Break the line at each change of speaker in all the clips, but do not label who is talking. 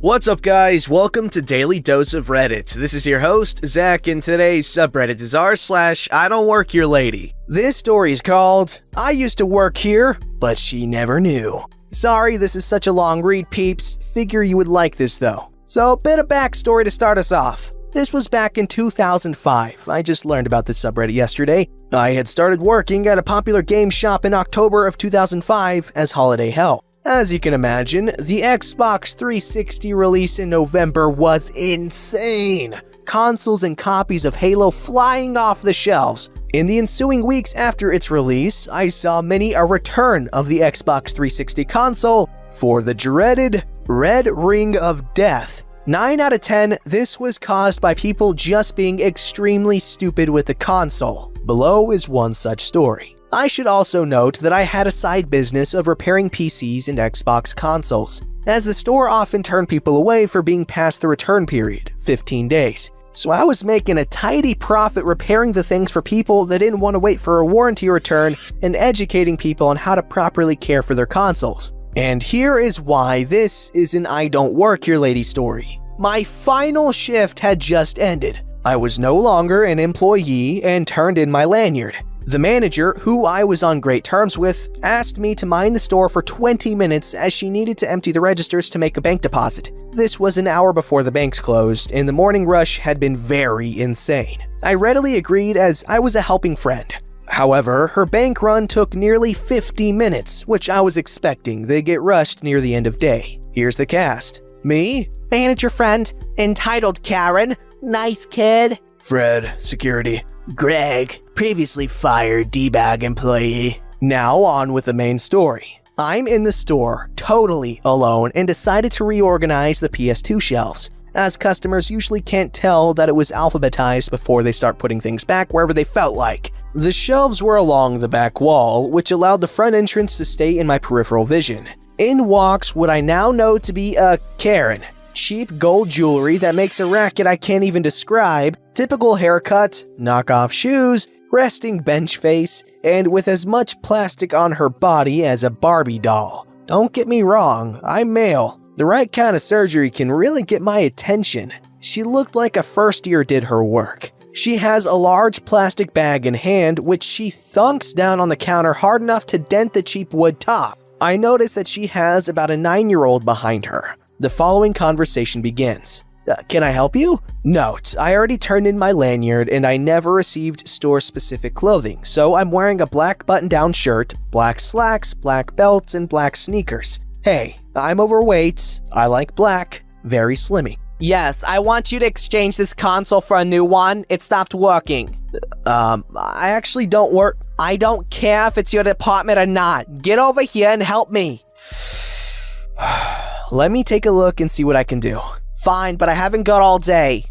What's up, guys? Welcome to Daily Dose of Reddit. This is your host, Zach, and today's subreddit is r/IDontWorkHereLady. This story is called, I used to work here, but she never knew. Sorry, this is such a long read, peeps. Figure you would like this, though. So, a bit of backstory to start us off. This was back in 2005. I just learned about this subreddit yesterday. I had started working at a popular game shop in October of 2005 as Holiday Hell. As you can imagine, the Xbox 360 release in November was insane. Consoles and copies of Halo flying off the shelves. In the ensuing weeks after its release, I saw many a return of the Xbox 360 console for the dreaded Red Ring of Death. 9 out of 10, this was caused by people just being extremely stupid with the console. Below is one such story. I should also note that I had a side business of repairing PCs and Xbox consoles, as the store often turned people away for being past the return period, 15 days. So I was making a tidy profit repairing the things for people that didn't want to wait for a warranty return and educating people on how to properly care for their consoles. And here is why this is an IDontWorkHereLady story. My final shift had just ended. I was no longer an employee and turned in my lanyard. The manager, who I was on great terms with, asked me to mind the store for 20 minutes as she needed to empty the registers to make a bank deposit. This was an hour before the banks closed, and the morning rush had been very insane. I readily agreed as I was a helping friend. However, her bank run took nearly 50 minutes, which I was expecting. They get rushed near the end of day. Here's the cast. Me, manager friend, entitled Karen, nice kid. Fred, security. Greg, previously fired D-bag employee. Now on with the main story. I'm in the store, totally alone, and decided to reorganize the PS2 shelves, as customers usually can't tell that it was alphabetized before they start putting things back wherever they felt like. The shelves were along the back wall, which allowed the front entrance to stay in my peripheral vision. In walks what I now know to be a Karen. Cheap gold jewelry that makes a racket I can't even describe, typical haircut, knockoff shoes, resting bench face, and with as much plastic on her body as a Barbie doll. Don't get me wrong, I'm male. The right kind of surgery can really get my attention. She looked like a first year did her work. She has a large plastic bag in hand, which she thunks down on the counter hard enough to dent the cheap wood top. I notice that she has about a 9-year-old behind her. The following conversation begins. Can I help you? Note, I already turned in my lanyard and I never received store-specific clothing, so I'm wearing a black button-down shirt, black slacks, black belts, and black sneakers. Hey, I'm overweight, I like black, very slimmy.
Yes, I want you to exchange this console for a new one. It stopped working.
I actually don't work.
I don't care if it's your department or not. Get over here and help me.
Let me take a look and see what I can do.
Fine, but I haven't got all day.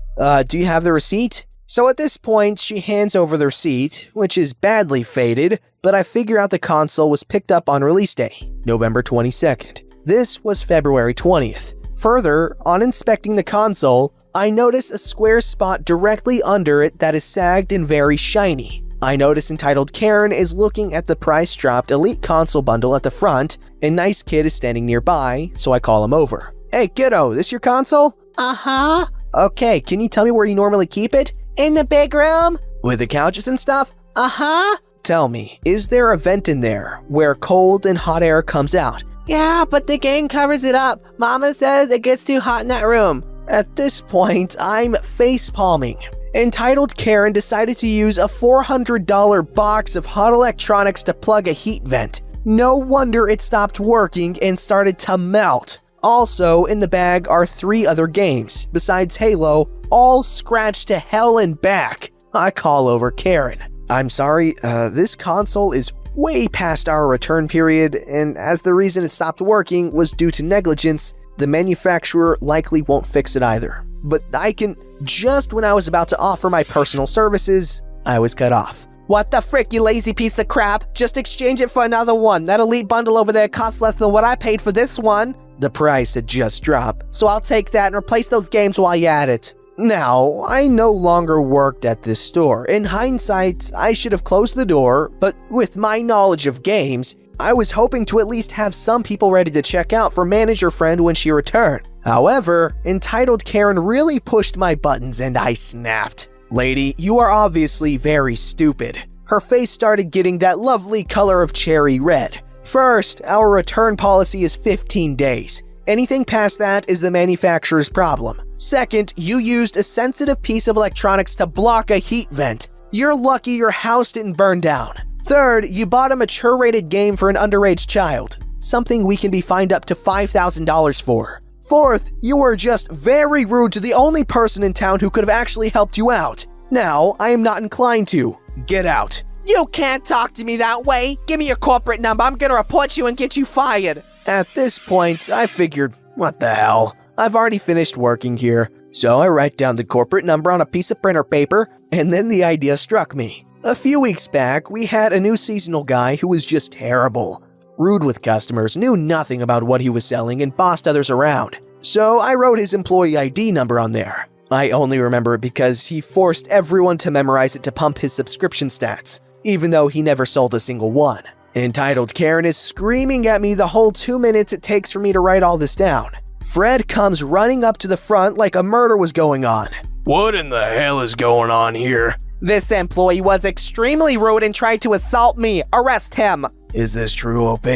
Do you have the receipt? So at this point, she hands over the receipt, which is badly faded, but I figure out the console was picked up on release day, November 22nd. This was February 20th. Further, on inspecting the console, I notice a square spot directly under it that is sagged and very shiny. I notice entitled Karen is looking at the price-dropped Elite console bundle at the front, and Nice Kid is standing nearby, so I call him over. Hey kiddo, this your console?
Uh-huh.
Okay, can you tell me where you normally keep it?
In the big room.
With the couches and stuff?
Uh-huh.
Tell me, is there a vent in there where cold and hot air comes out?
Yeah, but the game covers it up. Mama says it gets too hot in that room.
At this point, I'm face-palming. Entitled Karen decided to use a $400 box of hot electronics to plug a heat vent. No wonder it stopped working and started to melt. Also, in the bag are 3 other games, besides Halo, all scratched to hell and back. I call over Karen. I'm sorry, this console is way past our return period, and as the reason it stopped working was due to negligence, the manufacturer likely won't fix it either. But I can... Just when I was about to offer my personal services, I was cut off.
What the frick, you lazy piece of crap? Just exchange it for another one. That Elite bundle over there costs less than what I paid for this one.
The price had just dropped.
So I'll take that and replace those games while you're at it.
Now, I no longer worked at this store. In hindsight, I should have closed the door, but with my knowledge of games, I was hoping to at least have some people ready to check out for manager friend when she returned. However, entitled Karen really pushed my buttons and I snapped. Lady, you are obviously very stupid. Her face started getting that lovely color of cherry red. First, our return policy is 15 days. Anything past that is the manufacturer's problem. Second, you used a sensitive piece of electronics to block a heat vent. You're lucky your house didn't burn down. Third, you bought a mature-rated game for an underage child, something we can be fined up to $5,000 for. Fourth, you were just very rude to the only person in town who could have actually helped you out. Now, I am not inclined to. Get out.
You can't talk to me that way. Give me your corporate number. I'm gonna report you and get you fired.
At this point, I figured, what the hell? I've already finished working here. So I write down the corporate number on a piece of printer paper, and then the idea struck me. A few weeks back, we had a new seasonal guy who was just terrible. Rude with customers, knew nothing about what he was selling, and bossed others around. So I wrote his employee ID number on there. I only remember it because he forced everyone to memorize it to pump his subscription stats, even though he never sold a single one. Entitled Karen is screaming at me the whole 2 minutes it takes for me to write all this down. Fred comes running up to the front like a murder was going on.
What in the hell is going on here?
This employee was extremely rude and tried to assault me. Arrest him.
Is this true, OP?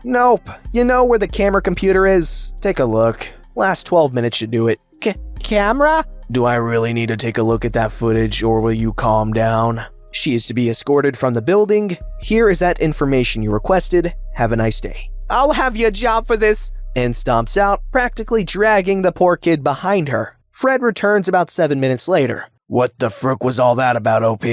Nope. You know where the camera computer is? Take a look. Last 12 minutes should do it.
Camera?
Do I really need to take a look at that footage, or will you calm down?
She is to be escorted from the building. Here is that information you requested. Have a nice day.
I'll have your job for this.
And stomps out, practically dragging the poor kid behind her. Fred returns about 7 minutes later.
What the frick was all that about, OP?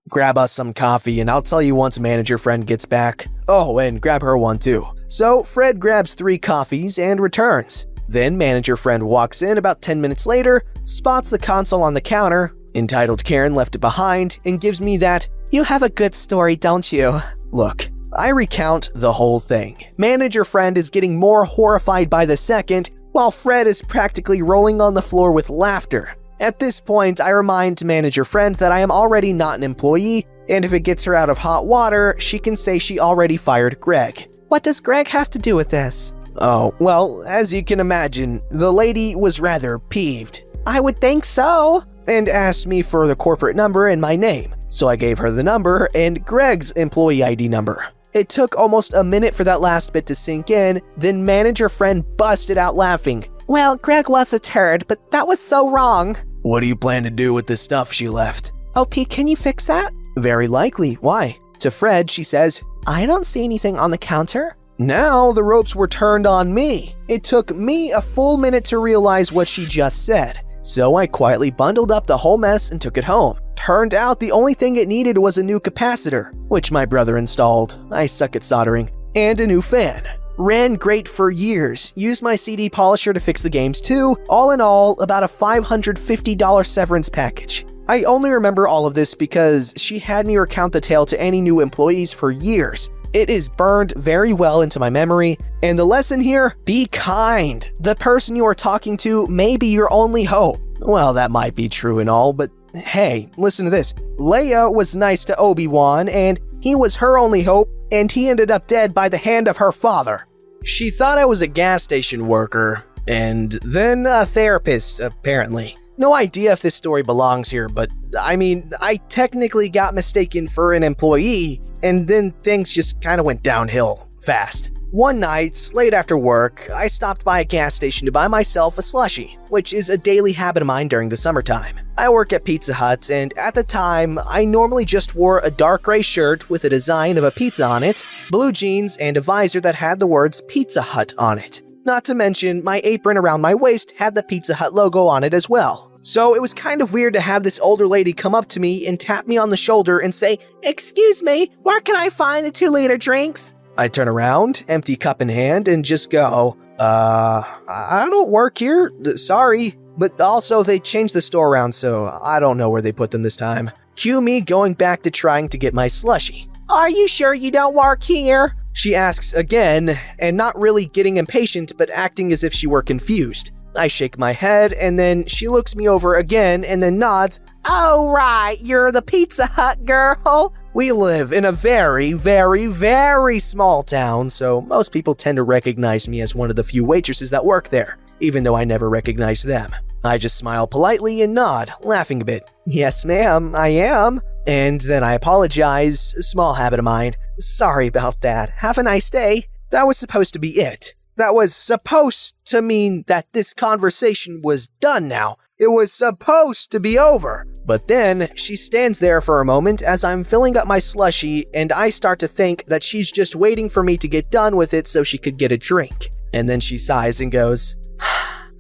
Grab us some coffee and I'll tell you once manager friend gets back. Oh, and grab her one too. So Fred grabs 3 coffees and returns. Then manager friend walks in about 10 minutes later, spots the console on the counter. Entitled Karen left it behind and gives me that,
"You have a good story, don't you?"
look. I recount the whole thing. Manager friend is getting more horrified by the second, while Fred is practically rolling on the floor with laughter. At this point, I remind manager friend that I am already not an employee, and if it gets her out of hot water, she can say she already fired Greg.
What does Greg have to do with this?
Oh, well, as you can imagine, the lady was rather peeved.
I would think so.
And asked me for the corporate number and my name. So I gave her the number and Greg's employee ID number. It took almost a minute for that last bit to sink in, then manager friend busted out laughing.
Well, Greg was a turd, but that was so wrong.
What do you plan to do with the stuff she left?
OP, can you fix that?
Very likely. Why? To Fred, she says,
I don't see anything on the counter.
Now the ropes were turned on me. It took me a full minute to realize what she just said. So I quietly bundled up the whole mess and took it home. Turned out the only thing it needed was a new capacitor, which my brother installed. I suck at soldering. And a new fan. Ran great for years. Used my CD polisher to fix the games too. All in all, about a $550 severance package. I only remember all of this because she had me recount the tale to any new employees for years. It is burned very well into my memory. And the lesson here, be kind. The person you are talking to may be your only hope. Well, that might be true and all, but hey, listen to this. Leia was nice to Obi-Wan, and he was her only hope, and he ended up dead by the hand of her father. She thought I was a gas station worker, and then a therapist, apparently. No idea if this story belongs here, but I mean, I technically got mistaken for an employee, and then things just kind of went downhill fast. One night, late after work, I stopped by a gas station to buy myself a slushie, which is a daily habit of mine during the summertime. I work at Pizza Hut, and at the time, I normally just wore a dark gray shirt with a design of a pizza on it, blue jeans, and a visor that had the words Pizza Hut on it. Not to mention, my apron around my waist had the Pizza Hut logo on it as well. So it was kind of weird to have this older lady come up to me and tap me on the shoulder and say, "Excuse me, where can I find the 2-liter drinks?" I turn around, empty cup in hand, and just go, I don't work here, sorry. But also, they changed the store around, so I don't know where they put them this time. Cue me going back to trying to get my slushie.
Are you sure you don't work here?
She asks again, and not really getting impatient, but acting as if she were confused. I shake my head, and then she looks me over again and then nods.
Oh, right, you're the Pizza Hut girl.
We live in a very, very, very small town, so most people tend to recognize me as one of the few waitresses that work there, even though I never recognize them. I just smile politely and nod, laughing a bit. Yes, ma'am, I am. And then I apologize, small habit of mine. Sorry about that. Have a nice day. That was supposed to be it. That was supposed to mean that this conversation was done now. It was supposed to be over. But then she stands there for a moment as I'm filling up my slushie, and I start to think that she's just waiting for me to get done with it so she could get a drink. And then she sighs and goes,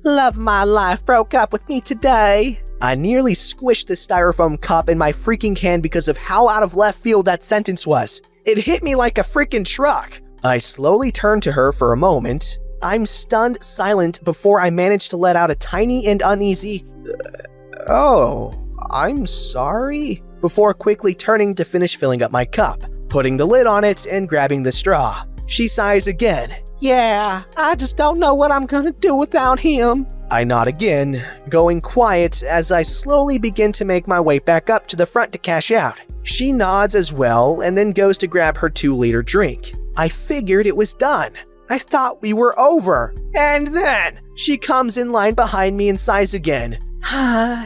Love my life broke up with me today.
I nearly squished the styrofoam cup in my freaking hand because of how out of left field that sentence was. It hit me like a freaking truck. I slowly turn to her for a moment. I'm stunned silent before I manage to let out a tiny and uneasy, "Oh, I'm sorry," before quickly turning to finish filling up my cup, putting the lid on it and grabbing the straw. She sighs again.
Yeah, I just don't know what I'm gonna do without him.
I nod again, going quiet as I slowly begin to make my way back up to the front to cash out. She nods as well and then goes to grab her 2-liter drink. I figured it was done. I thought we were over. And then she comes in line behind me and sighs again.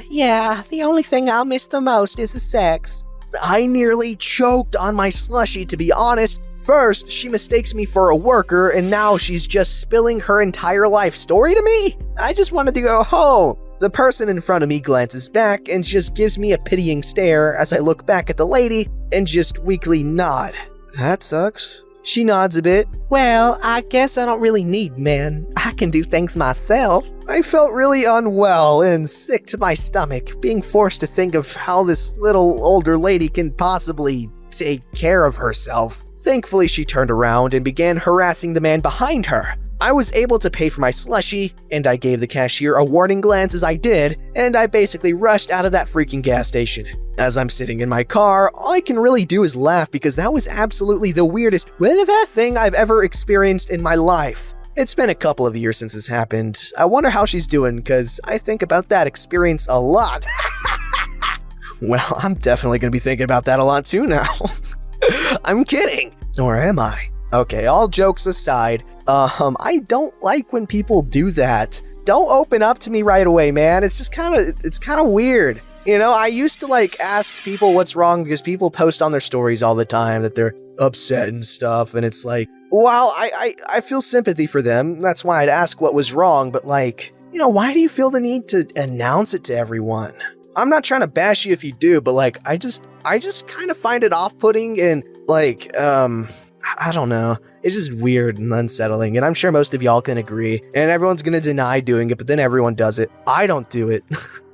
Yeah, the only thing I'll miss the most is the sex.
I nearly choked on my slushie, to be honest. First, she mistakes me for a worker, and now she's just spilling her entire life story to me? I just wanted to go home. The person in front of me glances back and just gives me a pitying stare as I look back at the lady and just weakly nod. That sucks. She nods a bit.
Well, I guess I don't really need men. I can do things myself.
I felt really unwell and sick to my stomach, being forced to think of how this little older lady can possibly take care of herself. Thankfully, she turned around and began harassing the man behind her. I was able to pay for my slushie, and I gave the cashier a warning glance as I did, and I basically rushed out of that freaking gas station. As I'm sitting in my car, all I can really do is laugh because that was absolutely the weirdest thing I've ever experienced in my life. It's been a couple of years since this happened. I wonder how she's doing because I think about that experience a lot. Well, I'm definitely going to be thinking about that a lot too now. I'm kidding. Or am I? Okay, all jokes aside, I don't like when people do that. Don't open up to me right away, man. It's kind of weird. You know, I used to ask people what's wrong because people post on their stories all the time that they're upset and stuff, and it's like, well, I feel sympathy for them. That's why I'd ask what was wrong, but why do you feel the need to announce it to everyone? I'm not trying to bash you if you do, but I just kind of find it off-putting and I don't know. It's just weird and unsettling, and I'm sure most of y'all can agree, and everyone's gonna deny doing it, but then everyone does it. I don't do it.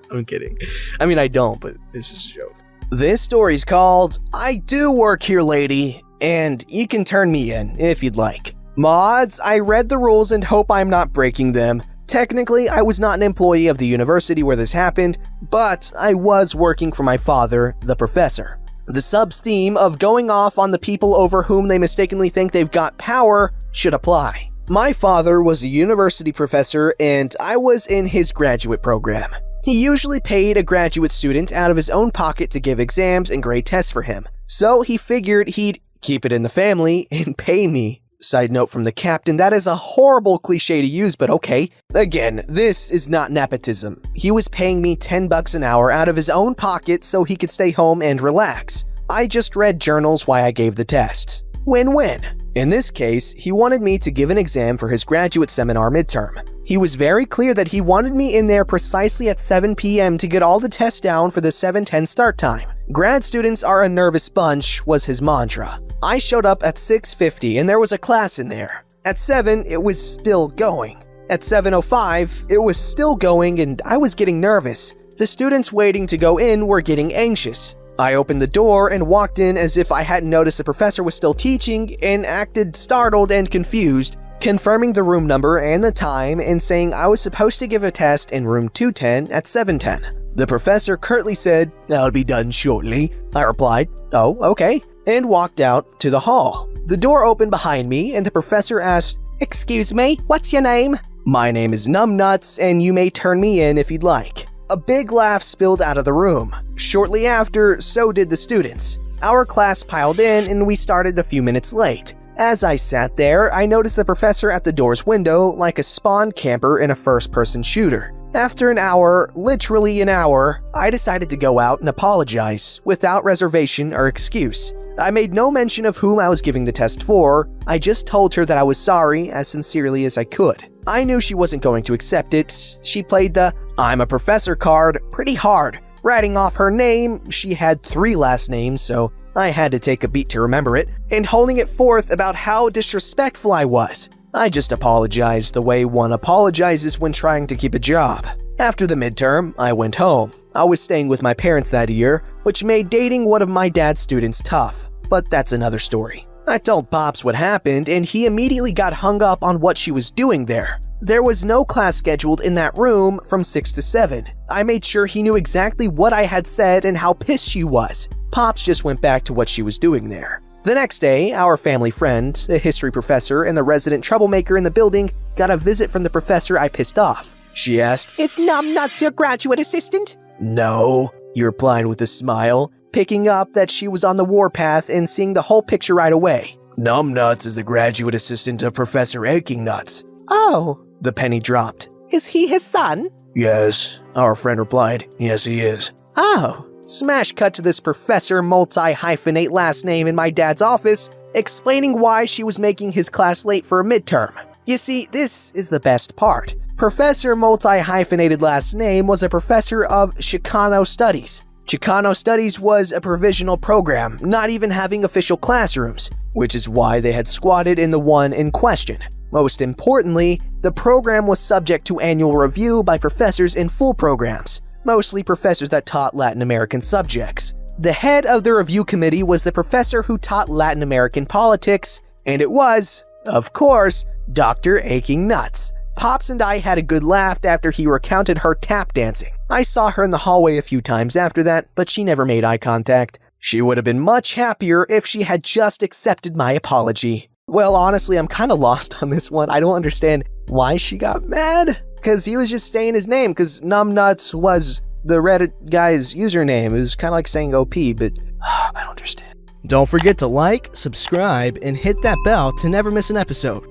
I'm kidding. I mean, I don't, but it's just a joke. This story's called I Do Work Here, Lady, and you can turn me in if you'd like. Mods, I read the rules and hope I'm not breaking them. Technically, I was not an employee of the university where this happened, but I was working for my father, the professor. The sub's theme of going off on the people over whom they mistakenly think they've got power should apply. My father was a university professor and I was in his graduate program. He usually paid a graduate student out of his own pocket to give exams and grade tests for him, so he figured he'd keep it in the family and pay me. Side note from the captain, that is a horrible cliche to use, but okay. Again, this is not nepotism. He was paying me $10 an hour out of his own pocket so he could stay home and relax. I just read journals while I gave the tests. Win-win. In this case, he wanted me to give an exam for his graduate seminar midterm. He was very clear that he wanted me in there precisely at 7 p.m. to get all the tests down for the 7:10 start time. Grad students are a nervous bunch, was his mantra. I showed up at 6:50 and there was a class in there. At 7, it was still going. At 7:05, it was still going and I was getting nervous. The students waiting to go in were getting anxious. I opened the door and walked in as if I hadn't noticed the professor was still teaching and acted startled and confused, confirming the room number and the time and saying I was supposed to give a test in room 210 at 7:10. The professor curtly said, "I'll be done shortly." I replied, "Oh, okay," and walked out to the hall. The door opened behind me and the professor asked,
Excuse me, what's your name?
"My name is Numbnuts and you may turn me in if you'd like." A big laugh spilled out of the room. Shortly after, so did the students. Our class piled in and we started a few minutes late. As I sat there, I noticed the professor at the door's window like a spawn camper in a first-person shooter. After an hour, literally an hour, I decided to go out and apologize, without reservation or excuse. I made no mention of whom I was giving the test for, I just told her that I was sorry as sincerely as I could. I knew she wasn't going to accept it. She played the "I'm a professor" card pretty hard. Writing off her name, she had 3 last names, so I had to take a beat to remember it, and holding it forth about how disrespectful I was. I just apologized the way one apologizes when trying to keep a job. After the midterm, I went home. I was staying with my parents that year, which made dating one of my dad's students tough, but that's another story. I told Pops what happened, and he immediately got hung up on what she was doing there. There was no class scheduled in that room from 6 to 7. I made sure he knew exactly what I had said and how pissed she was. Pops just went back to what she was doing there. The next day, our family friend, a history professor and the resident troublemaker in the building, got a visit from the professor I pissed off. She asked,
"Is Numbnuts your graduate assistant?"
"No," he replied with a smile, picking up that she was on the warpath and seeing the whole picture right away. "Numbnuts is the graduate assistant of Professor Aching Nuts."
"Oh."
The penny dropped.
"Is he his son?"
Yes, our friend replied. Yes, he is.
"Oh."
Smash cut to this professor multi-hyphenate last name in my dad's office, explaining why she was making his class late for a midterm. You see, this is the best part. Professor multi-hyphenated last name was a professor of Chicano Studies. Chicano Studies was a provisional program, not even having official classrooms, which is why they had squatted in the one in question. Most importantly, the program was subject to annual review by professors in full programs, mostly professors that taught Latin American subjects. The head of the review committee was the professor who taught Latin American politics, and it was, of course, Dr. Aching Nuts. Pops and I had a good laugh after he recounted her tap dancing. I saw her in the hallway a few times after that, but she never made eye contact. She would have been much happier if she had just accepted my apology. Well, honestly, I'm kind of lost on this one. I don't understand why she got mad. Because he was just saying his name, because Numbnuts was the Reddit guy's username. It was kind of like saying OP, but I don't understand. Don't forget to like, subscribe, and hit that bell to never miss an episode.